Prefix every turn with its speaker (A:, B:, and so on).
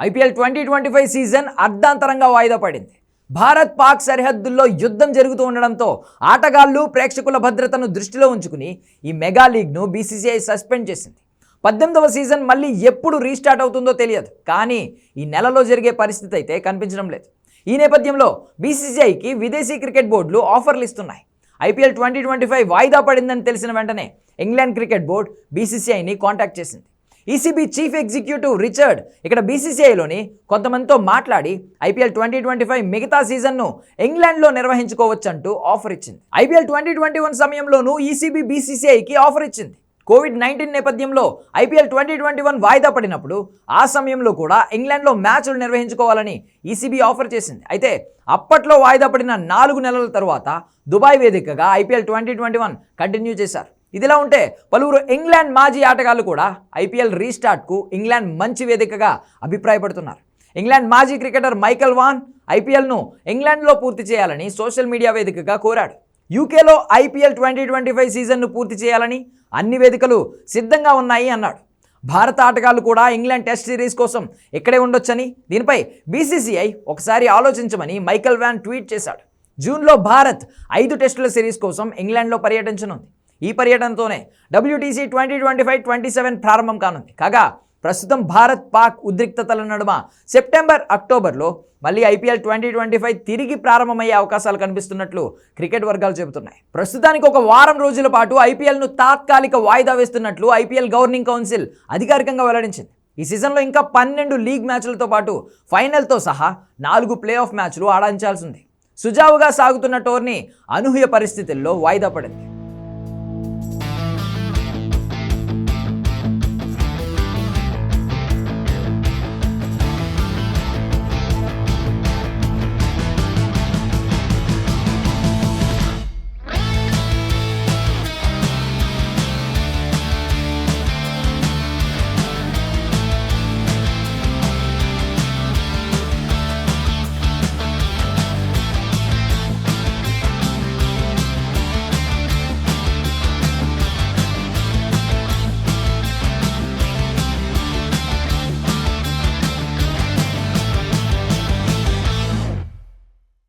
A: IPL 2025 season అర్ధాంతరంగా వాయిదా పడింది. భారత్ పాక్ సరిహద్దుల్లో యుద్ధం జరుగుతూ ఉండడంతో ఆటగాళ్లు ప్రేక్షకుల భద్రతను దృష్టిలో ఉంచుకుని ఈ మెగా లీగ్ను బీసీసీఐ సస్పెండ్ చేసింది. 18వ సీజన్ మళ్ళీ ఎప్పుడు రీస్టార్ట్ అవుతుందో తెలియదు, కానీ ఈ నెలలో జరిగే పరిస్థితి అయితే కనిపించడం లేదు. ఈ నేపథ్యంలో బీసీసీఐకి విదేశీ క్రికెట్ బోర్డులు ఆఫర్లు ఇస్తున్నాయి. ఐపీఎల్ 2025 వాయిదా పడిందని తెలిసిన వెంటనే ఇంగ్లాండ్ క్రికెట్ బోర్డు బీసీసీఐని కాంటాక్ట్ చేసింది. ఈసీబీ చీఫ్ ఎగ్జిక్యూటివ్ రిచర్డ్ ఇక్కడ బీసీసీఐలోని కొంతమందితో మాట్లాడి ఐపీఎల్ 2025 మిగతా సీజన్ను ఇంగ్లాండ్లో నిర్వహించుకోవచ్చంటూ ఆఫర్ ఇచ్చింది. ఐపీఎల్ 2021 సమయంలోనూ ఈసీబీ బీసీసీఐకి ఆఫర్ ఇచ్చింది. కోవిడ్-19 నేపథ్యంలో ఐపీఎల్ 2021 వాయిదా పడినప్పుడు ఆ సమయంలో కూడా ఇంగ్లాండ్లో మ్యాచ్లు నిర్వహించుకోవాలని ఈసీబీ ఆఫర్ చేసింది. అయితే అప్పట్లో వాయిదా పడిన 4 నెలల తరువాత దుబాయ్ వేదికగా ఐపీఎల్ 2021 కంటిన్యూ చేశారు. ఇదిలా ఉంటే పలువురు ఇంగ్లాండ్ మాజీ ఆటగాళ్లు కూడా ఐపీఎల్ రీస్టార్ట్కు ఇంగ్లాండ్ మంచి వేదికగా అభిప్రాయపడుతున్నారు. ఇంగ్లాండ్ మాజీ క్రికెటర్ మైకెల్ వాన్ ఐపీఎల్ను ఇంగ్లాండ్లో పూర్తి చేయాలని సోషల్ మీడియా వేదికగా కోరాడు. యూకేలో ఐపీఎల్ 2025 సీజన్ను పూర్తి చేయాలని అన్ని వేదికలు సిద్ధంగా ఉన్నాయి అన్నాడు. భారత ఆటగాళ్లు కూడా ఇంగ్లాండ్ టెస్ట్ సిరీస్ కోసం ఇక్కడే ఉండొచ్చని, దీనిపై బీసీసీఐ ఒకసారి ఆలోచించమని మైకెల్ వాన్ ట్వీట్ చేశాడు. జూన్లో భారత్ 5 టెస్టుల సిరీస్ కోసం ఇంగ్లాండ్లో పర్యటించనుంది. ఈ పర్యటనతోనే WTC 2025-27 ప్రారంభం కానుంది. కాగా ప్రస్తుతం భారత్ పాక్ ఉద్రిక్తతల నడుమ సెప్టెంబర్ అక్టోబర్లో మళ్ళీ ఐపీఎల్ 2025 తిరిగి ప్రారంభమయ్యే అవకాశాలు కనిపిస్తున్నట్లు క్రికెట్ వర్గాలు చెబుతున్నాయి. ప్రస్తుతానికి ఒక వారం రోజుల పాటు ఐపీఎల్ను తాత్కాలిక వాయిదా వేస్తున్నట్లు ఐపీఎల్ గవర్నింగ్ కౌన్సిల్ అధికారికంగా వెల్లడించింది. ఈ సీజన్లో ఇంకా 12 లీగ్ మ్యాచ్లతో పాటు ఫైనల్తో సహా 4 ప్లే ఆఫ్ మ్యాచ్లు ఆడించాల్సి ఉంది. సుజావుగా సాగుతున్న టోర్నీ అనూహ్య పరిస్థితుల్లో వాయిదా పడింది.